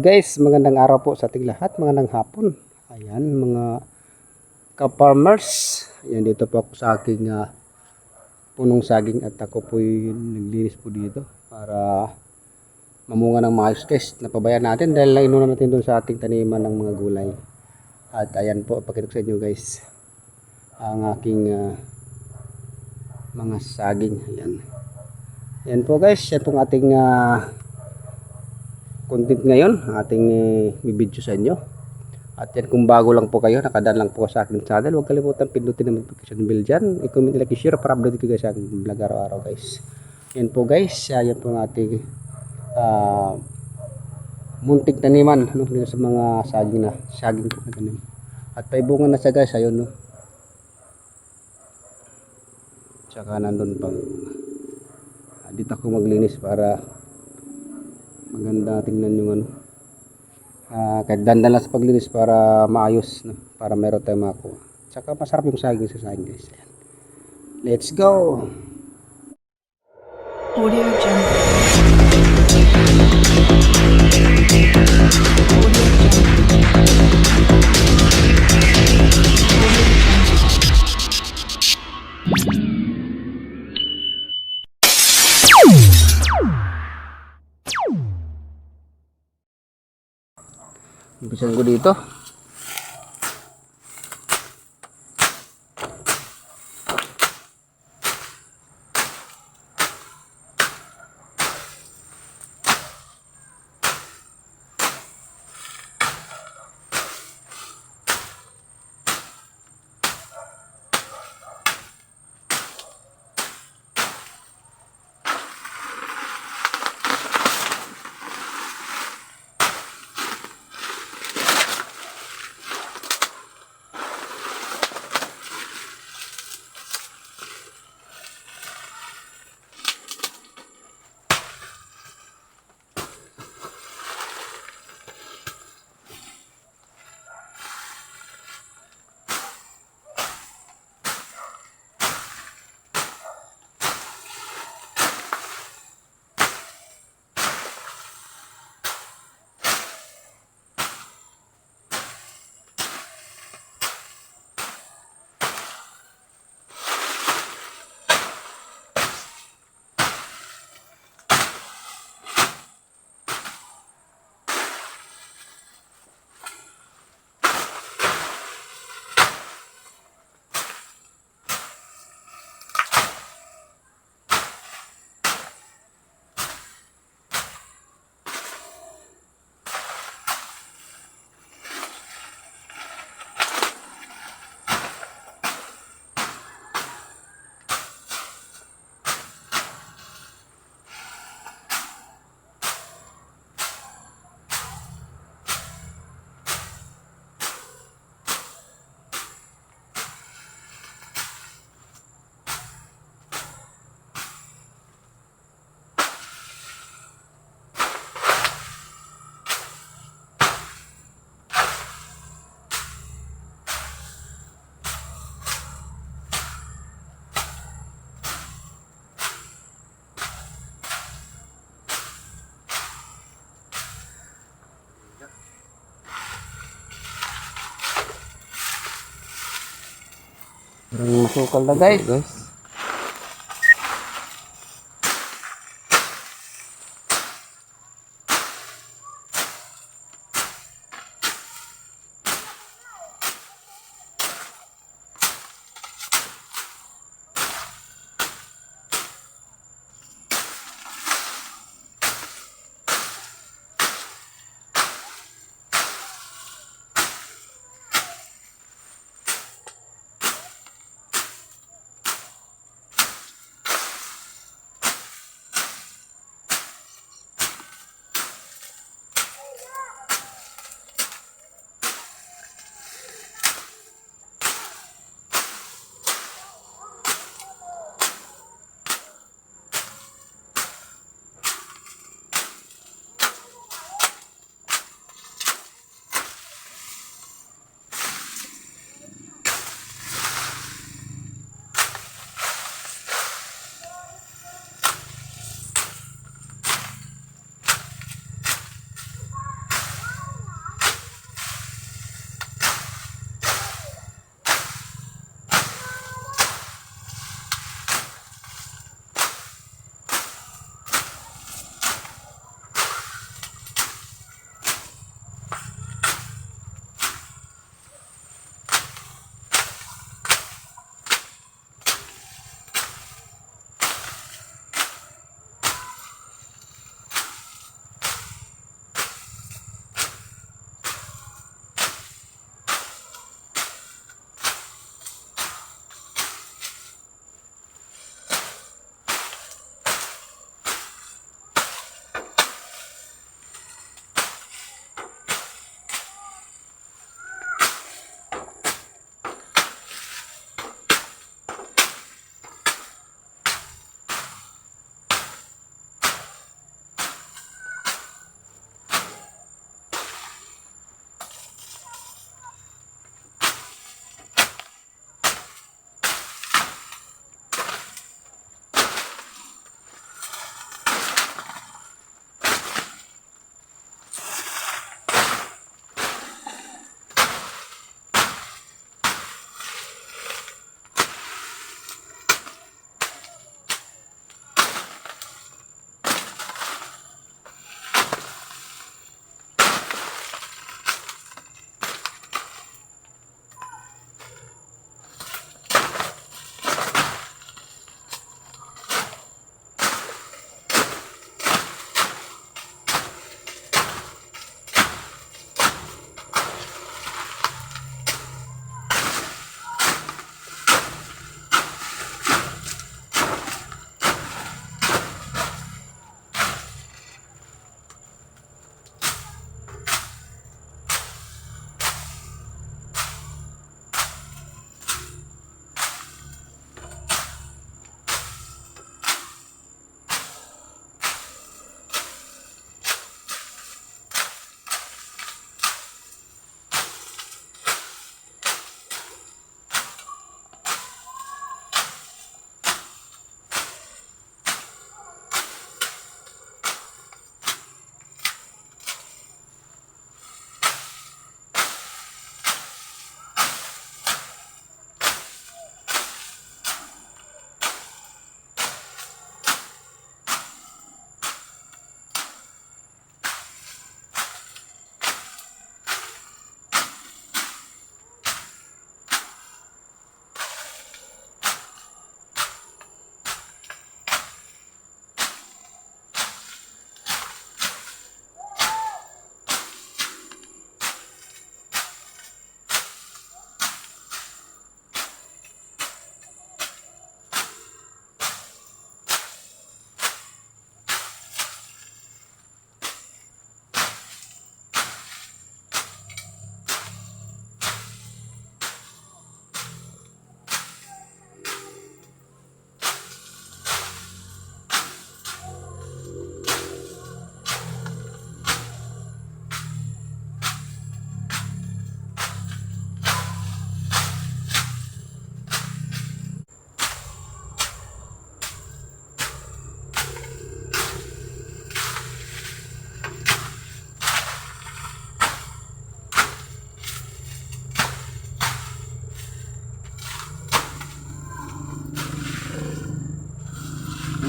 guys, magandang araw po sa ating lahat, magandang hapon. Ayan mga ka-farmers, ayan dito po ako sa aking punong saging at ako po naglinis po dito para mamunga ng maayos guys. Napabayaan natin dahil nainuna natin doon sa ating taniman ng mga gulay. At ayan po, pakita ko sa inyo guys ang aking mga saging. Ayan po guys, yan pong ating content ngayon, ating i-video sa inyo. At yan, kung bago lang po kayo, nakadaan lang po sa aking channel, huwag kalimutan pindutin ang notification bell dyan, i-comment, like, i-share para upload ko guys sa aking vlog araw-araw guys. Yan po guys, yan po ang ating muntik taniman sa mga saging po na tanim. At paibungan na siya guys, ayun no. Tsaka nandun pang dito ako maglinis para maganda tingnan yung kahit dandan lang sa paglinis para maayos no? Para meron tayong makuha. Tsaka masarap yung saging sa saging guys. Ayan. Let's go. Audio Jungle. Umpisan ko dito. Parang sukal na guys.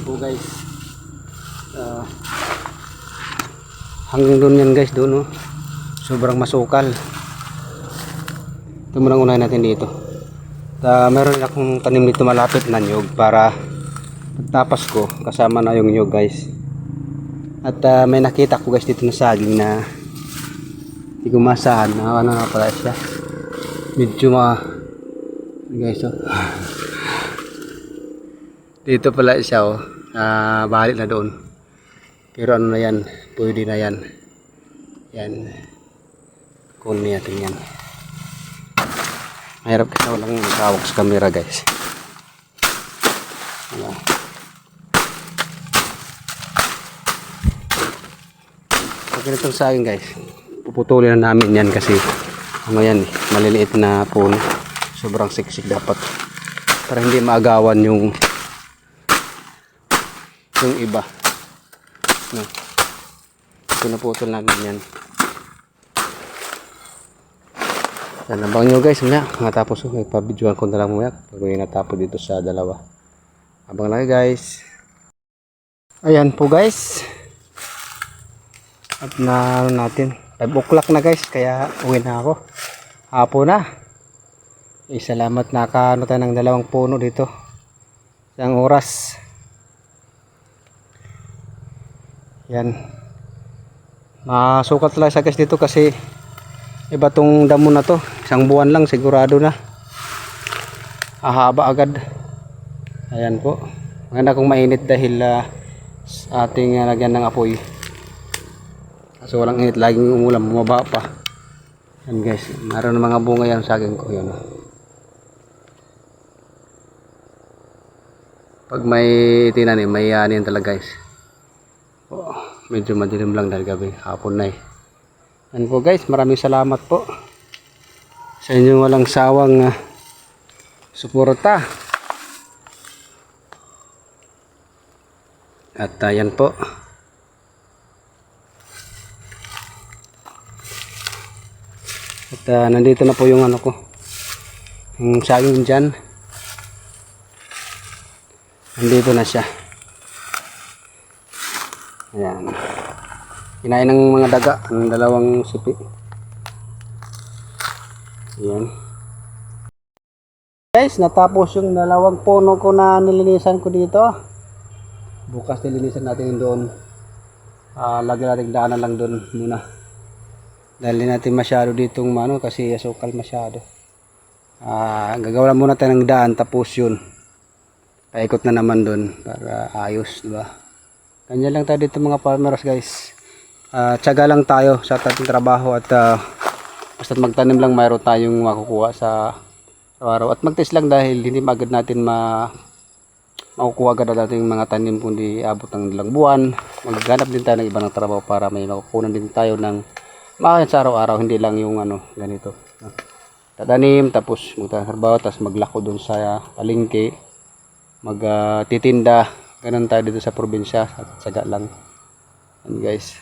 Yan po guys. Hanggang doon yan guys, doon oh. Sobrang masukal. Ito muna unahin natin dito. Meron akong tanim dito malapit na nyug para pagtapas ko kasama na yung nyug guys. At may nakita ko guys dito na saging na hindi ko masahan na ano na pala siya. Medyo guys oh. Dito pala siya oh. Balik na doon. Pero ano na yan, pwede na yan. Yan. Kunin natin yan. Mahirap kasi walang makawak sa camera guys. Ayan. Pag ganitong sa akin guys, puputulin na namin yan kasi ano yan maliliit na puno. Sobrang siksik dapat para hindi maagawan yung iba. No. Pinuputol namin yan. Yan, abang nyo guys, maya matapos ko, ipabidyoan ko na lang maya pag may natapos dito sa dalawa. Abang lang guys. Ayan po guys. At na natin 5 o'clock na guys, kaya uwi na ako. Hapon na. Salamat, nakaano tayo ng 2 puno dito. Isang oras. Yan. Masukat lang sa guys dito kasi iba tong damo na to. 1 buwan lang sigurado na. Hahaba agad. Ayan po. Maganda kung mainit dahil ating lagyan ng apoy. Kasi walang init, laging umulan, bumaba pa. Yan guys, naroon ng mga bunga yan sa akin ko. Yan. Pag may tinanim, may yanin talaga guys. Oh, medyo madilim lang dahil gabi, hapon na eh. Yan po guys, maraming salamat po sa inyong walang sawang suporta. At yan po. At nandito na po yung ano ko, yung saging dyan. Nandito na siya. Ayan. Kinain ng mga daga ang 2 sipi. Ayan. Guys, natapos yung 2 puno ko na nilinisan ko dito. Bukas nilinisan natin doon. Lagi natin daanan lang doon muna. Dahil hindi natin masyado ditong mano kasi asukal masyado. Gagawa muna tayo ng daan tapos yun. Paikot na naman doon para ayos, di ba? Ganyan lang tayo dito mga farmers guys. Tiyaga lang tayo sa ating trabaho at basta magtanim lang mayroon tayong makukuha sa araw-araw. At magtest lang dahil hindi agad natin makukuha agad natin mga tanim kundi abot ng 2 buwan. Maghanap din tayo ng iba ng trabaho para may makukunan din tayo ng makain sa araw-araw, hindi lang yung ganito. Tatanim, tapos magtatrabaho, tapos maglako dun sa palengke, magtitinda. Ganun tayo dito sa probinsya, at saga lang. Yan guys.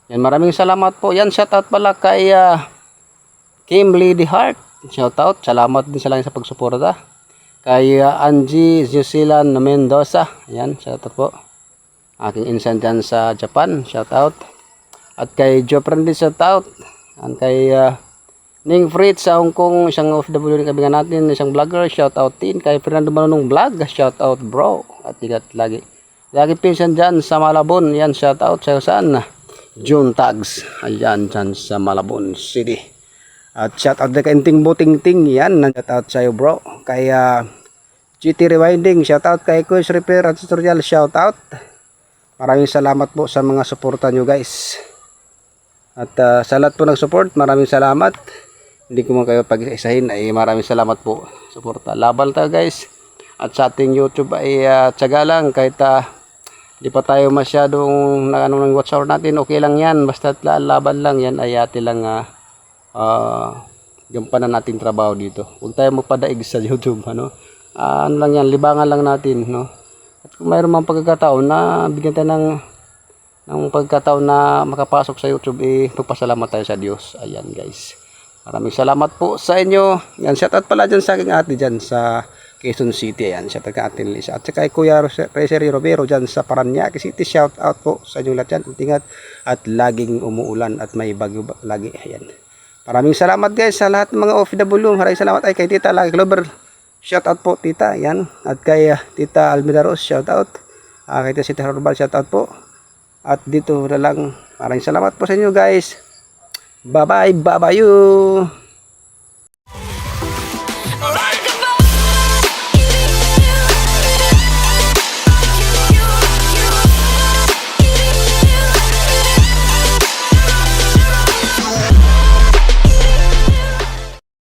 Yan, maraming salamat po. Yan, shoutout pala kay Kim Lady Heart. Shoutout, salamat din sa lang sa pagsuporta. Kay Angie Zusilan Mendoza. Yan, shoutout po. Aking insan dyan sa Japan, shoutout. At kay Joe Prandi, shoutout. At kay Ning Fritz sa Hong Kong, isang OFW rin kabigan natin, isang vlogger, shoutout din. Kay Fernando Manunong Vlog, shoutout bro. At ikat lagi. Lagi pinsan dyan sa Malabon, yan shoutout sa saan? June Tags, ayan dyan sa Malabon City. At shoutout din kay Inting Buting-Ting, yan, shoutout sa'yo bro. Kay GT Rewinding, shoutout kay Quiz Repair at Tutorial, shoutout. Maraming salamat po sa mga suporta nyo guys. At sa lahat po ng support, maraming salamat. Hindi ko man kayo pag-isahin ay maraming salamat po. Suporta. Laban tayo guys. At sa ating YouTube ay tiyaga lang kahit di pa tayo masyadong ng watch hour natin. Okay lang yan. Basta laban lang yan ay ati lang gampanan nating trabaho dito. Huwag tayo magpadaig sa YouTube. Ano lang yan. Libangan lang natin. No? At kung mayroon mang pagkakataon na bigyan tayo ng pagkakataon na makapasok sa YouTube, magpasalamat tayo sa Diyos. Ayan guys. Maraming salamat po sa inyo. Yan, shoutout pala dyan sa aking ate dyan sa Quezon City. Ayan, shout out kay Ate Lisa. At saka kay Kuya Resery Romero dyan sa Parañaque City. Shout out po sa inyo lahat dyan. Ingat at laging umuulan at may bagyo lagi. Ayan. Maraming salamat guys sa lahat ng mga OFW. Maraming salamat ay kay Tita Lucky Lover. Shout out po Tita. Ayan. At kay Tita Almeda Rose. Shout out. Kay Tita Sita Herbal. Shout out po. At dito na lang. Maraming salamat po sa inyo guys. Bye bye. Bye bye you.